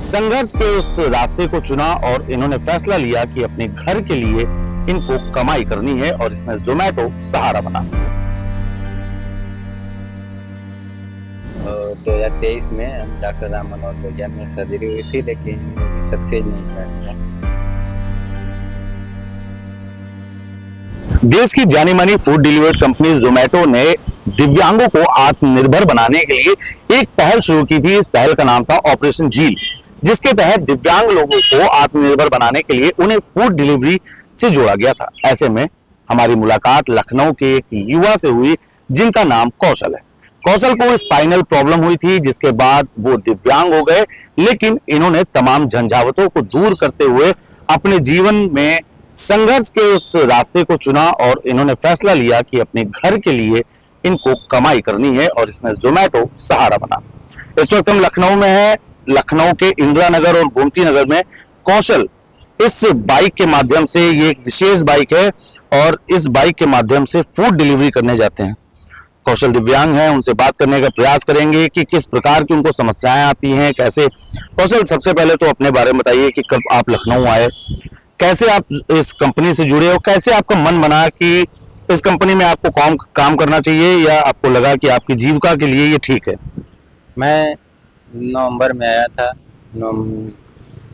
संघर्ष के उस रास्ते को चुना और इन्होंने फैसला लिया कि अपने घर के लिए इनको कमाई करनी है और इसमें जोमेटो सहारा बना। और 2023 में डॉक्टर राम मनोहर लोहिया में सर्जरी हुई थी, लेकिन सक्सेस नहीं हुआ। देश की जानी मानी फूड डिलीवरी कंपनी जोमेटो ने दिव्यांगों को आत्मनिर्भर बनाने के लिए एक पहल शुरू की थी। इस पहल का नाम था ऑपरेशन झील, जिसके तहत दिव्यांग लोगों को आत्मनिर्भर बनाने के लिए उन्हें फूड डिलीवरी से जोड़ा गया था। ऐसे में हमारी मुलाकात लखनऊ के एक युवा से हुई जिनका नाम कौशल है। कौशल को स्पाइनल प्रॉब्लम हुई थी, जिसके बाद वो दिव्यांग हो गए, लेकिन इन्होंने तमाम झंझावतों को दूर करते हुए अपने जीवन में संघर्ष के उस रास्ते को चुना और इन्होंने फैसला लिया कि अपने घर के लिए इनको कमाई करनी है और इसमें जोमेटो सहारा बना। इस वक्त हम लखनऊ में हैं। लखनऊ के इंदिरा नगर और गोमती नगर में कौशल इस बाइक के माध्यम से, ये एक विशेष बाइक है और इस बाइक के माध्यम से फूड डिलीवरी करने जाते हैं। कौशल दिव्यांग हैं, उनसे बात करने का प्रयास करेंगे कि किस प्रकार की उनको समस्याएं आती हैं, कैसे। कौशल, सबसे पहले तो अपने बारे में बताइए कि कब आप लखनऊ आए, कैसे आप इस कंपनी से जुड़े हो, कैसे आपका मन बना कि इस कंपनी में आपको काम करना चाहिए, या आपको लगा कि आपकी जीविका के लिए ये ठीक है? मैं नवंबर में आया था,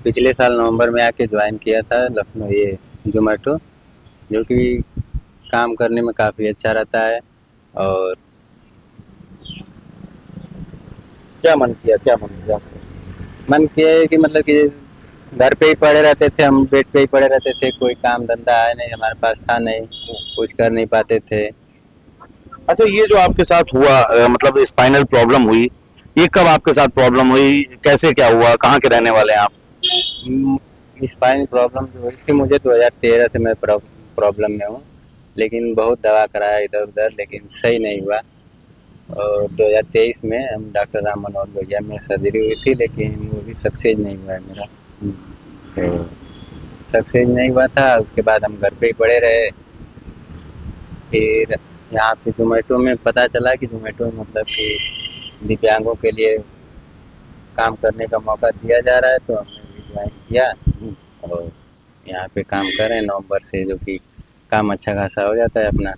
पिछले साल नवंबर में आके ज्वाइन किया था लखनऊ ये जोमेटो, जो कि काम करने में काफ़ी अच्छा रहता है। और क्या मन किया मन किया है कि मतलब कि घर पे ही पड़े रहते थे, हम बेड पे ही पड़े रहते थे, कोई काम धंधा है नहीं, हमारे पास था नहीं, कुछ कर नहीं पाते थे। अच्छा, ये जो आपके साथ हुआ, मतलब स्पाइनल प्रॉब्लम हुई, ये कब आपके साथ प्रॉब्लम हुई, कैसे क्या हुआ, कहाँ के रहने वाले हैं आप? स्पाइन प्रॉब्लम जो हुई थी मुझे 2013 से मैं प्रॉब्लम में हूँ, लेकिन बहुत दवा कराया इधर उधर, लेकिन सही नहीं हुआ। और 2023 में हम डॉक्टर राम मनोहर लोहिया में सर्जरी हुई थी, लेकिन वो भी सक्सेस नहीं हुआ है मेरा। सक्सेस नहीं हुआ था। उसके बाद हम घर पे ही पड़े रहे। फिर यहाँ पे जोमेटो में पता चला कि जोमेटो में मतलब कि दिव्यांगों के लिए काम करने का मौका दिया जा रहा है, तो हमने भी ज्वाइन किया और यहाँ पे काम कर रहे हैं नवंबर से, जो कि काम अच्छा खासा हो जाता है अपना।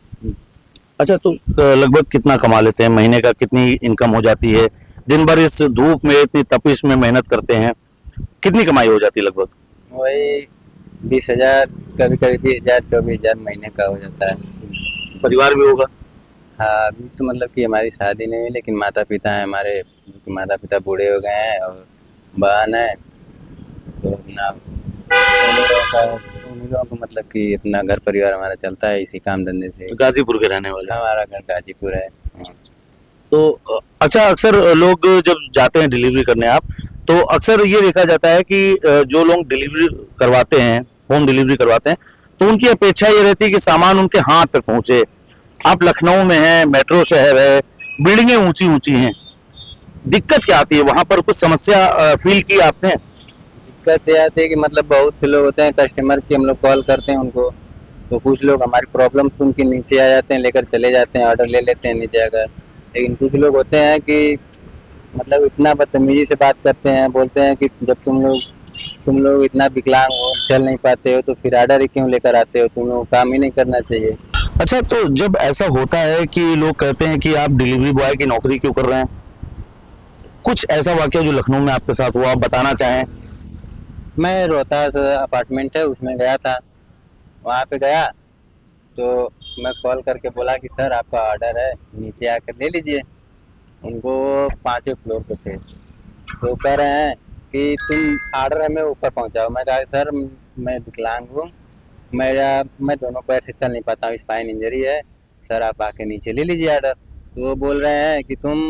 अच्छा, तो लगभग कितना कमा लेते हैं महीने का, कितनी इनकम हो जाती है? दिन भर इस धूप में इतनी तपिश में मेहनत करते हैं, कितनी कमाई हो जाती है लगभग? वही 20,000, कभी कभी 20,000 24,000 महीने का हो जाता है। परिवार भी होगा? हाँ, अभी तो मतलब कि हमारी शादी नहीं हुई, लेकिन माता पिता हैं हमारे, माता पिता बूढ़े हो गए हैं और बहन है, तो अपना उन्हीं लोगों को मतलब कि अपना घर परिवार हमारा चलता है इसी काम धंधे से। तो गाजीपुर के रहने वाले? हमारा घर गाजीपुर है। तो अच्छा, अक्सर लोग जब जाते हैं डिलीवरी करने आप, तो अक्सर ये देखा जाता है कि जो लोग डिलीवरी करवाते हैं, होम डिलीवरी करवाते हैं, तो उनकी अपेक्षा ये रहती है कि सामान उनके हाथ तक पहुंचे। आप लखनऊ में हैं, मेट्रो शहर है, बिल्डिंगें ऊंची ऊंची हैं, दिक्कत क्या आती है वहां पर? कुछ समस्या फील की आपने? दिक्कत ये आती है कि मतलब बहुत से लोग होते हैं कस्टमर की, हम लोग कॉल करते हैं उनको, तो कुछ लोग हमारी प्रॉब्लम सुन के नीचे आ जाते हैं, लेकर चले जाते हैं, ऑर्डर ले लेते हैं नीचे आकर। लेकिन कुछ लोग होते हैं कि मतलब इतना बदतमीजी से बात करते हैं, बोलते हैं कि जब तुम लोग इतना विकलांग हो, चल नहीं पाते हो, तो फिर ऑर्डर ही क्यों लेकर आते हो, तुम लोग काम ही नहीं करना चाहिए। अच्छा, तो जब ऐसा होता है कि लोग कहते हैं कि आप डिलीवरी बॉय की नौकरी क्यों कर रहे हैं, कुछ ऐसा वाकया जो लखनऊ में आपके साथ हुआ आप बताना चाहें? मैं रोहतास अपार्टमेंट है उसमें गया था, वहाँ पे गया तो मैं कॉल करके बोला कि सर आपका ऑर्डर है, नीचे आकर ले लीजिए। उनको 5वें फ्लोर पे थे, तो कह रहे हैं कि तुम ऑर्डर हमें ऊपर पहुँचाओ। मैं कहा सर मैं विकलांग हूँ, मैं दोनों पैर से चल नहीं पाता हूँ, स्पाइन इंजरी है, सर आप आके नीचे ले लीजिए ऑर्डर। तो वो बोल रहे हैं कि तुम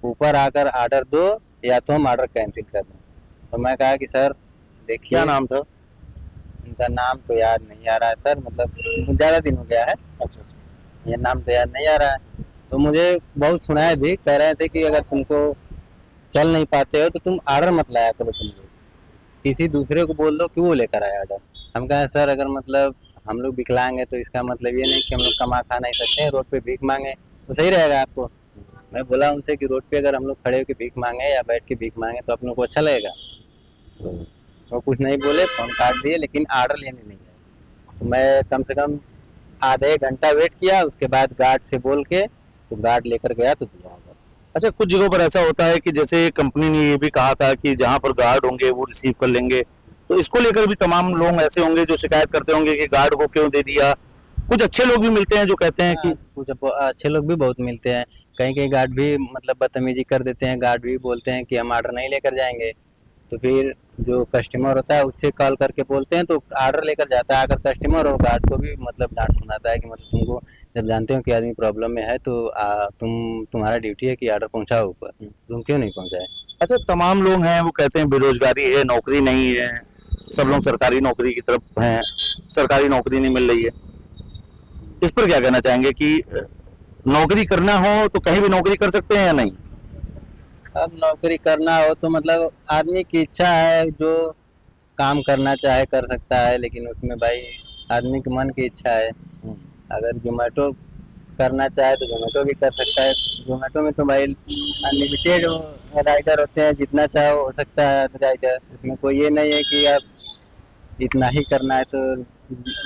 ऊपर आकर ऑर्डर दो या तो हम ऑर्डर कैंसिल कर दें। तो मैं कहा कि सर देखिए। क्या नाम था उनका? नाम तो याद नहीं आ रहा है सर, मतलब ज़्यादा दिन हो गया है। अच्छा, ये नाम तो याद नहीं आ रहा है। तो मुझे बहुत सुनाए भी, कह रहे थे कि अगर तुमको चल नहीं पाते हो तो तुम ऑर्डर मत लाया करो, तुम लोग किसी दूसरे को बोल दो कि वो लेकर आया ऑर्डर। हम कहें सर अगर मतलब हम लोग विकलांग हैं तो इसका मतलब ये नहीं कि हम लोग कमा खा नहीं सकते हैं, रोड पे भीख मांगे तो सही रहेगा आपको। मैं बोला उनसे कि रोड पे अगर हम लोग खड़े होकर भीख मांगे या बैठ के भीख मांगे तो अपनों को अच्छा लगेगा। तो वो कुछ नहीं बोले, फोन काट दिए, लेकिन ऑर्डर लेने नहीं आए। तो मैं कम से कम आधे घंटा वेट किया, उसके बाद गार्ड से बोल के तो गार्ड लेकर गया तो दिया ऑर्डर। अच्छा, कुछ जगहों पर ऐसा होता है कि जैसे कंपनी ने ये भी कहा था कि जहां पर गार्ड होंगे वो रिसीव कर लेंगे, तो इसको लेकर भी तमाम लोग ऐसे होंगे जो शिकायत करते होंगे कि गार्ड को क्यों दे दिया। कुछ अच्छे लोग भी मिलते हैं जो कहते हैं कि हाँ, कुछ अच्छे लोग भी बहुत मिलते हैं। कहीं कहीं गार्ड भी मतलब बदतमीजी कर देते हैं, गार्ड भी बोलते हैं कि हम ऑर्डर नहीं लेकर जाएंगे। तो फिर जो कस्टमर होता है उससे कॉल करके बोलते हैं तो ऑर्डर लेकर जाता है। अगर कस्टमर और गार्ड को भी मतलब डांट सुनाता है कि मतलब तुमको जब जानते हो कि आदमी प्रॉब्लम में है तो तुम्हारा ड्यूटी है कि ऑर्डर पहुंचाओ ऊपर, तुम क्यों नहीं पहुंचाए। अच्छा, तमाम लोग हैं वो कहते हैं बेरोजगारी है, नौकरी नहीं है, सब लोग सरकारी नौकरी की तरफ हैं, सरकारी नौकरी नहीं मिल रही है। इस पर क्या कहना चाहेंगे कि नौकरी करना हो तो कहीं भी नौकरी कर सकते हैं या नहीं? अब नौकरी करना हो तो मतलब आदमी की इच्छा है, जो काम करना चाहे कर सकता है, लेकिन उसमें भाई आदमी के मन की इच्छा है। अगर जोमेटो करना चाहे तो जोमेटो भी कर सकता है। जोमेटो में तो भाई अनलिमिटेड राइडर होते हैं, जितना चाहे हो सकता है राइडर। उसमें कोई ये नहीं है कि आप इतना ही करना है तो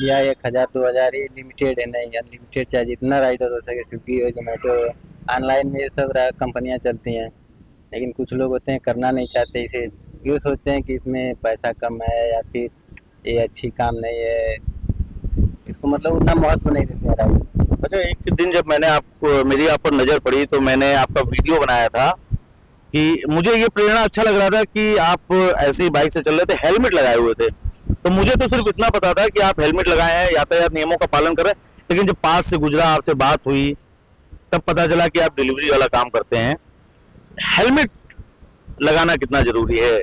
या 1,000 2,000 ही लिमिटेड है, नहीं अनलिमिटेड चाहे जितना राइडर हो सके। स्विगी हो, जोमेटो हो, ऑनलाइन में ये सब कंपनियां चलती हैं। लेकिन कुछ लोग होते हैं करना नहीं चाहते, इसे यूँ सोचते हैं कि इसमें पैसा कम है या फिर ये अच्छी काम नहीं है, इसको मतलब उतना महत्व नहीं देते हैं राइडर। अच्छा, एक दिन जब मैंने आपको मेरी आप पर नजर पड़ी तो मैंने आपका वीडियो बनाया था कि मुझे ये प्रेरणा अच्छा लग रहा था कि आप ऐसी बाइक से चल रहे थे, हेलमेट लगाए हुए थे। तो मुझे तो सिर्फ इतना पता था कि आप हेलमेट लगाए हैं, यातायात नियमों का पालन कर रहे हैं, लेकिन जब पास से गुजरा, आपसे बात हुई, तब पता चला कि आप डिलीवरी वाला काम करते हैं। हेलमेट लगाना कितना जरूरी है?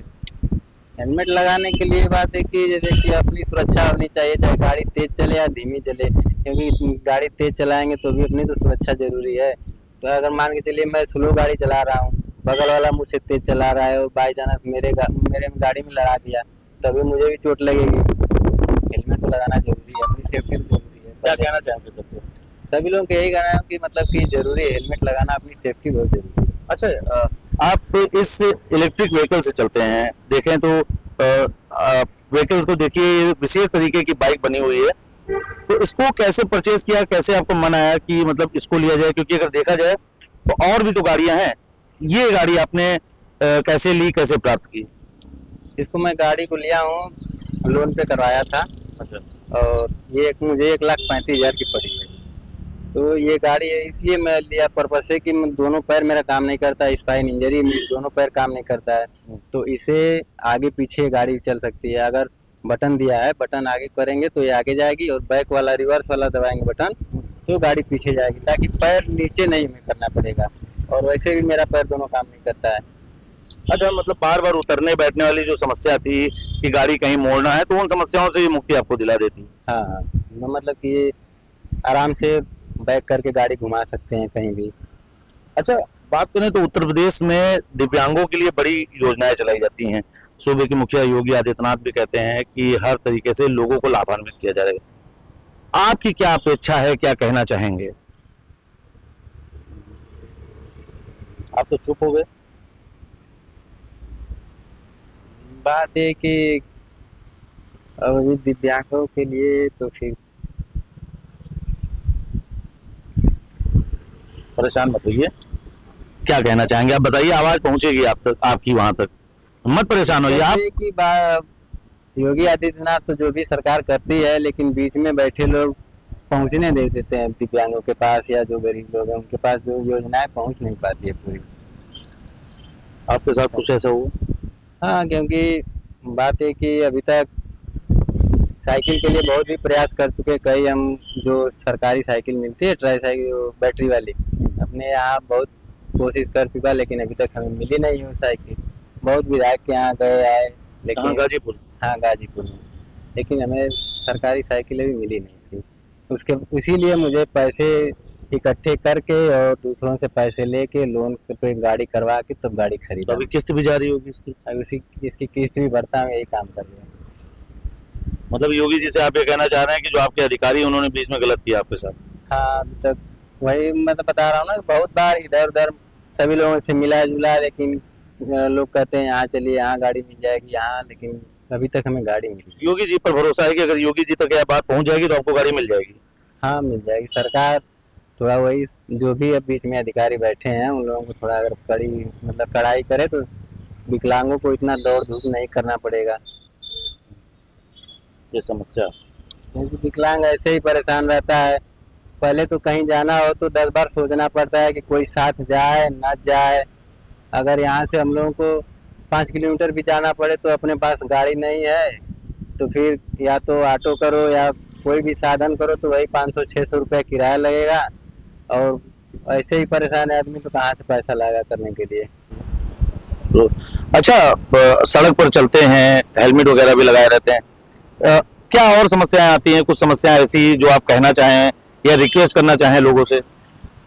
हेलमेट लगाने के लिए बात है कि जैसे कि अपनी सुरक्षा होनी चाहिए, चाहे गाड़ी तेज चले या धीमी चले, क्योंकि गाड़ी तेज चलाएंगे तो भी अपनी तो सुरक्षा जरूरी है। तो अगर मान के चलिए मैं स्लो गाड़ी चला रहा हूँ, बगल वाला मुझसे तेज चला रहा है और बाई चांस मेरे गाड़ी में लड़ा दिया, तभी मुझे भी चोट लगेगी। हेलमेट तो लगाना जरूरी है, अपनी सेफ्टी तो जरूरी है। क्या कहना चाहेंगे सबसे? सभी लोगों को यही कहना है कि मतलब कि जरूरी है, हेलमेट लगाना अपनी सेफ्टी बहुत जरूरी है। अच्छा, आप इस इलेक्ट्रिक व्हीकल से चलते हैं, देखें तो व्हीकल्स को देखिए, विशेष तरीके की बाइक बनी हुई है, तो इसको कैसे परचेज किया, कैसे आपको मन आया कि मतलब इसको लिया जाए? क्योंकि अगर देखा जाए तो और भी तो गाड़ियां हैं, ये गाड़ी आपने कैसे ली, कैसे प्राप्त की? इसको मैं गाड़ी को लिया हूँ, लोन पे करवाया था। अच्छा। और ये मुझे 1,35,000 की पड़ी है। तो ये गाड़ी है इसलिए मैं लिया पर्पज से कि दोनों पैर मेरा काम नहीं करता, स्पाइन इंजरी में दोनों पैर काम नहीं करता है। तो इसे आगे पीछे गाड़ी चल सकती है। अगर बटन दिया है, बटन आगे करेंगे तो ये आगे जाएगी, और बैक वाला रिवर्स वाला दबाएंगे बटन तो गाड़ी पीछे जाएगी, ताकि पैर नीचे नहीं हमें करना पड़ेगा। और वैसे भी मेरा पैर दोनों काम नहीं करता है। अच्छा, मतलब बार बार उतरने बैठने वाली जो समस्या थी कि गाड़ी कहीं मोड़ना है, तो उन समस्याओं से ये मुक्ति आपको दिला देती है। हाँ हाँ, मतलब कि आराम से बैक करके गाड़ी घुमा सकते हैं कहीं भी। अच्छा, बात करें तो उत्तर प्रदेश में दिव्यांगों के लिए बड़ी योजनाएं चलाई जाती हैं। सूबे के मुखिया योगी आदित्यनाथ भी कहते हैं कि हर तरीके से लोगों को लाभान्वित किया जाएगा। आपकी क्या अपेक्षा है, क्या कहना चाहेंगे? आप तो चुप हो गए। बात है कि अब ये दिव्यांगों के लिए तो फिर परेशान मत होइए, क्या कहना चाहेंगे आप बताइए, आवाज पहुंचेगी आप तक, आपकी वहां तक, मत परेशान होइए आप। जैसे कि योगी आदित्यनाथ तो जो भी सरकार करती है, लेकिन बीच में बैठे लोग पहुंचने दे देते हैं दिव्यांगों के पास, या जो गरीब लोग हैं उनके पास जो योजनाएं पहुंच नहीं पाती है पूरी। आपके साथ कुछ ऐसा हुआ? हाँ, क्योंकि बात है कि अभी तक साइकिल के लिए बहुत भी प्रयास कर चुके कई हम, जो सरकारी साइकिल मिलती है ट्राई साइकिल बैटरी वाली, अपने यहाँ बहुत कोशिश कर चुका, लेकिन अभी तक हमें मिली नहीं वो साइकिल। बहुत विधायक के यहाँ गए आए, लेकिन गाजीपुर? हाँ, गाजीपुर में, लेकिन हमें सरकारी साइकिल अभी मिली नहीं थी। उसके इसीलिए मुझे पैसे इकट्ठे करके और दूसरों से पैसे लेके लोन पे गाड़ी करवा के तब गाड़ी तो खरीदा। अभी किस्त भी जारी होगी इसकी? अभी इसकी किस्त भी भरता हूँ, यही काम कर रहे हैं। मतलब योगी जी से आप ये कहना चाह रहे हैं कि जो आपके अधिकारी हैं, उन्होंने बीच में गलत किया आपके साथ? हाँ, अभी तक वही मैं तो बता रहा हूँ ना, बहुत बार इधर उधर सभी लोगों से मिला जुला, लेकिन लोग कहते हैं यहाँ चलिए, यहाँ गाड़ी मिल जाएगी यहाँ, लेकिन अभी तक हमें गाड़ी मिली। योगी जी पर भरोसा है कि अगर योगी जी तक यह बात पहुंच जाएगी तो आपको गाड़ी मिल जाएगी? हाँ मिल जाएगी। सरकार थोड़ा वही जो भी अब बीच में अधिकारी बैठे हैं उन लोगों को थोड़ा अगर कड़ी मतलब कड़ाई करे तो विकलांगों को इतना दौड़ धूप नहीं करना पड़ेगा। ये समस्या क्योंकि विकलांग ऐसे ही परेशान रहता है। पहले तो कहीं जाना हो तो 10 बार सोचना पड़ता है कि कोई साथ जाए ना जाए। अगर यहाँ से हम लोगों को 5 किलोमीटर भी जाना पड़े तो अपने पास गाड़ी नहीं है, तो फिर या तो ऑटो करो या कोई भी साधन करो, तो वही 500-600 रुपये किराया लगेगा। और ऐसे ही परेशान है आदमी तो कहाँ से पैसा लाएगा करने के लिए। तो अच्छा, सड़क पर चलते हैं, हेलमेट वगैरह भी लगाए रहते हैं, क्या और समस्याएं आती हैं? कुछ समस्याएं ऐसी जो आप कहना चाहें या रिक्वेस्ट करना चाहें लोगों से?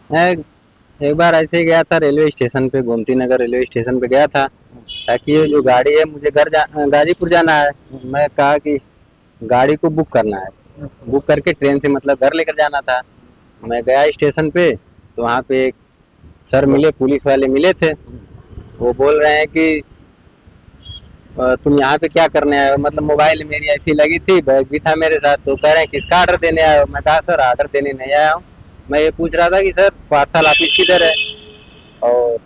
मैं एक बार ऐसे ही गया था रेलवे स्टेशन पे, गोमती नगर रेलवे स्टेशन पे गया था, ताकि ये जो गाड़ी है मुझे गाजीपुर जाना है। मैं कहा कि गाड़ी को बुक करना है, बुक करके ट्रेन से मतलब घर लेकर जाना था। मैं गया स्टेशन पे तो वहाँ पे एक सर मिले, पुलिस वाले मिले थे। वो बोल रहे हैं कि तुम यहाँ पे क्या करने आए हो? मतलब मोबाइल मेरी ऐसी लगी थी, बैग भी था मेरे साथ, तो कह रहे हैं किसका ऑर्डर देने आए हो? मैं कहा सर ऑर्डर देने नहीं आया हूँ, मैं ये पूछ रहा था कि सर पार्सल ऑफिस किधर है। और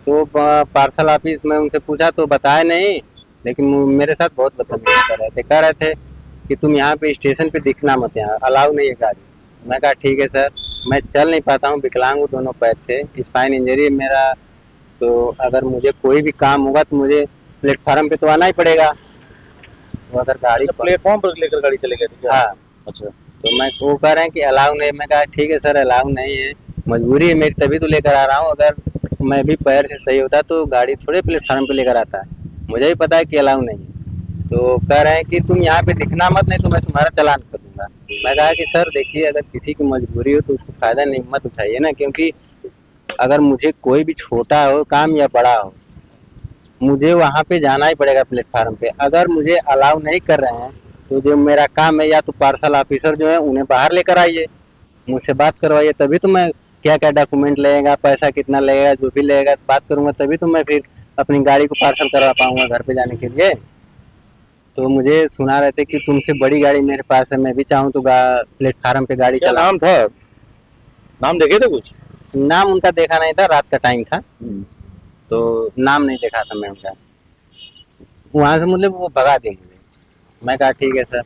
तो पार्सल ऑफिस में उनसे पूछा तो बताया नहीं, लेकिन मेरे साथ बहुत बदतमीजी कर रहे थे। कह रहे थे कि तुम यहाँ पे स्टेशन पे दिखना मत, यहाँ अलाउ नहीं है गाड़ी। मैं कहा ठीक है सर, मैं चल नहीं पाता हूँ, विकलांग हूँ दोनों पैर से, स्पाइन इंजरी है मेरा, तो अगर मुझे कोई भी काम होगा तो मुझे प्लेटफार्म पे तो आना ही पड़ेगा। तो अगर गाड़ी प्लेटफॉर्म पर लेकर गाड़ी चले गए थे क्या? हाँ, अच्छा। तो मैं वो कह रहे हैं कि अलाउ नहीं। मैं कहा ठीक है सर अलाउ नहीं है, मजबूरी है मेरी तभी तो लेकर आ रहा हूँ। अगर मैं भी पैर से सही होता तो गाड़ी थोड़े प्लेटफार्म पे लेकर आता है, मुझे भी पता है कि अलाउ नहीं है। तो कह रहे हैं कि तुम यहाँ पे दिखना मत, नहीं तो मैं तुम्हारा चालान कर दूंगा। मैं कहा कि सर देखिए, अगर किसी की मजबूरी हो तो उसको फायदा नहीं मत उठाइए ना, क्योंकि अगर मुझे कोई भी छोटा हो काम या बड़ा हो, मुझे वहाँ पे जाना ही पड़ेगा प्लेटफार्म पे। अगर मुझे अलाउ नहीं कर रहे हैं तो जो मेरा काम है, या तो पार्सल ऑफिसर जो है उन्हें बाहर लेकर आइए, मुझसे बात करवाइए, तभी तो मैं क्या क्या डॉक्यूमेंट लगेगा, पैसा कितना लगेगा, जो भी लगेगा बात करूंगा, तभी तो मैं फिर अपनी गाड़ी को पार्सल करवा पाऊंगा घर पे जाने के लिए। तो मुझे सुना रहे थे कि तुमसे बड़ी गाड़ी मेरे पास है, मैं भी चाहूँ तो प्लेटफार्म पे गाड़ी क्या चला। नाम था? नाम देखे थे कुछ? नाम उनका देखा नहीं था, रात का टाइम था तो नाम नहीं देखा था मैं उनका। वहाँ से मतलब वो भगा दी मुझे। मैं कहा ठीक है सर,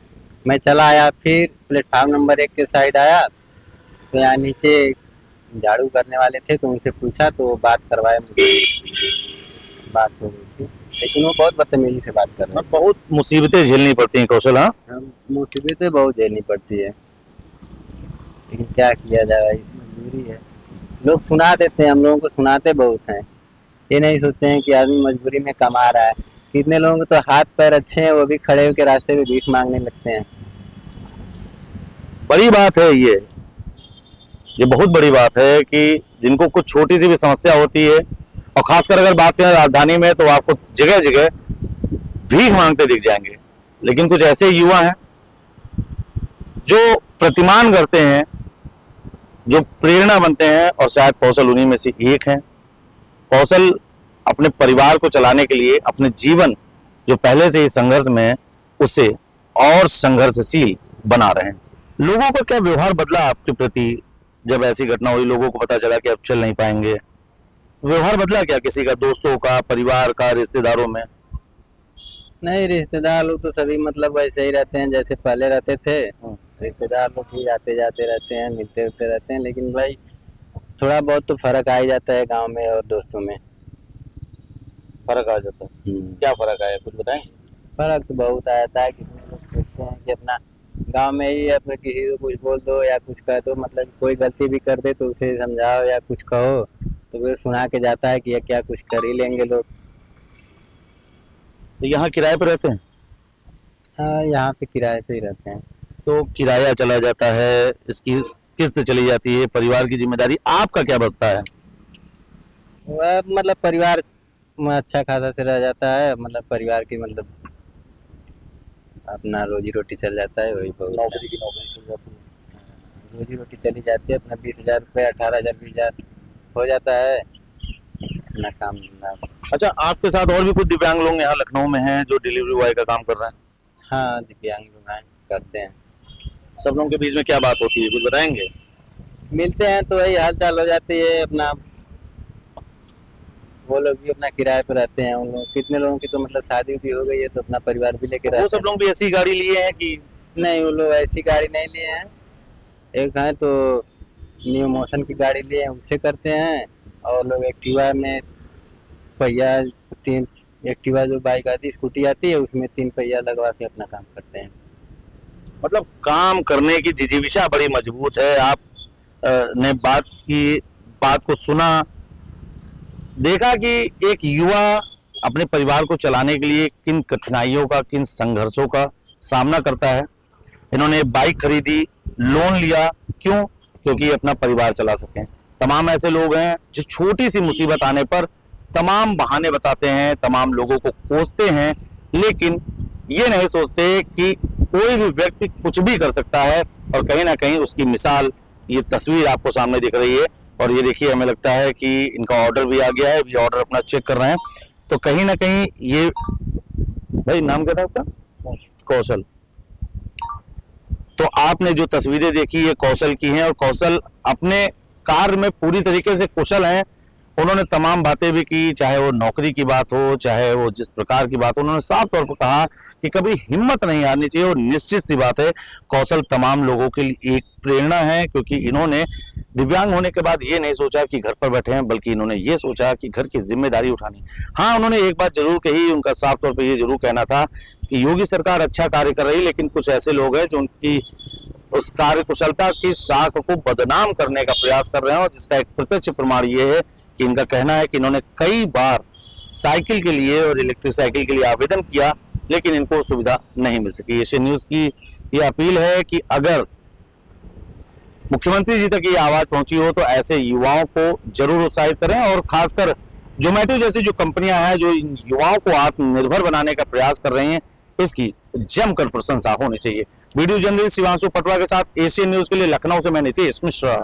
मैं चला आया, फिर प्लेटफार्म नंबर 1 के साइड आया तो यहाँ नीचे झाड़ू करने वाले थे, तो उनसे पूछा तो बात करवाए मुझे, बात हो गई थी, लेकिन वो बहुत बदतमीजी से बात कर रहे थे। बहुत मुसीबतें झेलनी पड़ती हैं कौशल। हाँ, मुसीबतें बहुत झेलनी पड़ती है, लेकिन क्या किया जाए, मजबूरी है। लोग सुना देते हैं, हम लोगों को सुनाते बहुत हैं, ये नहीं सोचते हैं कि आदमी मजबूरी में कमा रहा है। कितने लोगों के तो हाथ पैर अच्छे हैं, वो भी खड़े होकर रास्ते में भीख मांगने लगते हैं। बड़ी बात है ये बहुत बड़ी बात है कि जिनको कुछ छोटी सी भी समस्या होती है, और खासकर अगर बात करें राजधानी में, तो आपको जगह जगह भीख मांगते दिख जाएंगे। लेकिन कुछ ऐसे युवा हैं जो प्रतिमान करते हैं, जो प्रेरणा बनते हैं, और शायद कौशल उन्हीं में से एक है। कौशल अपने परिवार को चलाने के लिए अपने जीवन जो पहले से ही संघर्ष में है, उसे और संघर्षशील बना रहे हैं। लोगों का क्या व्यवहार बदला आपके प्रति जब ऐसी घटना हुई, लोगों को पता चला कि अब चल नहीं पाएंगे? व्यवहार बदला क्या किसी का, दोस्तों का, परिवार का, रिश्तेदारों में? नहीं, रिश्तेदार लोग तो सभी मतलब वैसे ही रहते हैं जैसे पहले रहते थे। रिश्तेदार लोग भी आते जाते रहते हैं, मिलते जुलते रहते हैं, लेकिन भाई थोड़ा बहुत तो फर्क आ ही जाता है गांव में और दोस्तों में। फर्क आ जाता है? क्या फर्क आया, कुछ बताएं? फर्क तो बहुत आ जाता है। कितने लोग सोचते हैं कि अपना गांव में ही अपने किसी को कुछ बोल दो या कुछ कह दो, मतलब कोई गलती भी कर दे तो उसे समझाओ या कुछ कहो तो वो सुना के जाता है कि ये क्या कुछ कर ही लेंगे लोग। तो यहाँ किराए पर रहते हैं? हाँ, यहाँ पे किराए पे ही रहते हैं। तो किराया चला जाता है, इसकी किस्त चली जाती है, परिवार की जिम्मेदारी, आपका क्या बचता है? वह मतलब परिवार में अच्छा खासा से रह जाता है, मतलब परिवार की मतलब अपना रोजी रोटी चल जाता है, वही बहुत है। नौकरी की नौकरी चल जाती है। रोजी रोटी चली जाती है, अपना 20,000 रुपये, 18,000, 20,000 हो जाता है। अपना काम धंधा। अच्छा, आपके साथ और भी कुछ दिव्यांग लोग यहाँ लखनऊ में हैं जो डिलीवरी बॉय का काम कर रहे हैं? हाँ, दिव्यांग लोग हैं, करते हैं। सब लोगों के बीच में क्या बात होती है, कुछ बताएंगे? मिलते हैं तो वही हाल चाल हो जाती है अपना। वो लोग भी अपना किराए पर रहते हैं। उन लोग कितने लोगों की तो मतलब शादी भी हो गई है तो अपना परिवार भी लेके वो रहते सब लोग भी ऐसी गाड़ी लिए हैं कि? हैं। नहीं, वो लोग ऐसी गाड़ी नहीं लिए हैं। एक है तो न्यू मोशन की गाड़ी लिए हैं, उससे करते हैं। और लोग एक्टिवा में पहिया, 3 एक्टिवा जो बाइक आती है, स्कूटी आती है, उसमें 3 पहिया लगवा के अपना काम करते हैं। मतलब काम करने की जिजीविषा बड़ी मजबूत है। आप ने बात को सुना, देखा कि एक युवा अपने परिवार को चलाने के लिए किन कठिनाइयों का, किन संघर्षों का सामना करता है। इन्होंने बाइक खरीदी, लोन लिया, क्यों? क्योंकि अपना परिवार चला सकें। तमाम ऐसे लोग हैं जो छोटी सी मुसीबत आने पर तमाम बहाने बताते हैं, तमाम लोगों को कोसते हैं, लेकिन ये नहीं सोचते कि कोई भी व्यक्ति कुछ भी कर सकता है। और कहीं ना कहीं उसकी मिसाल ये तस्वीर आपको सामने दिख रही है। और ये देखिए, हमें लगता है कि इनका ऑर्डर भी आ गया है, ये ऑर्डर अपना चेक कर रहे हैं। तो कहीं ना कहीं ये, भाई नाम क्या था आपका? कौशल। तो आपने जो तस्वीरें देखी ये कौशल की हैं, और कौशल अपने कार्य में पूरी तरीके से कुशल हैं। उन्होंने तमाम बातें भी की, चाहे वो नौकरी की बात हो, चाहे वो जिस प्रकार की बात हो। उन्होंने साफ तौर पर कहा कि कभी हिम्मत नहीं हारनी चाहिए। और निश्चित सी बात है, कौशल तमाम लोगों के लिए एक प्रेरणा है, क्योंकि इन्होंने दिव्यांग होने के बाद ये नहीं सोचा कि घर पर बैठे हैं, बल्कि इन्होंने ये सोचा कि घर की जिम्मेदारी उठानी। हाँ, उन्होंने एक बात जरूर कही, उनका साफ तौर पर ये जरूर कहना था कि योगी सरकार अच्छा कार्य कर रही है, लेकिन कुछ ऐसे लोग हैं जो उनकी उस कार्य कुशलता की साख को बदनाम करने का प्रयास कर रहे हैं। और जिसका एक प्रत्यक्ष प्रमाण ये है कि इनका कहना है कि इन्होंने कई बार साइकिल के लिए और इलेक्ट्रिक साइकिल के लिए आवेदन किया, लेकिन इनको सुविधा नहीं मिल सकी। एशियन न्यूज की ये अपील है कि अगर मुख्यमंत्री जी तक ये आवाज पहुंची हो तो ऐसे युवाओं को जरूर उत्साहित करें। और खासकर जोमेटो जैसी जो कंपनियां हैं जो इन युवाओं को आत्मनिर्भर बनाने का प्रयास कर रही हैं, इसकी जमकर प्रशंसा होनी चाहिए। वीडियो जर्नलिस्ट शिवांशु पटवा के साथ एशियन न्यूज के लिए लखनऊ से मैं नीतीश मिश्रा।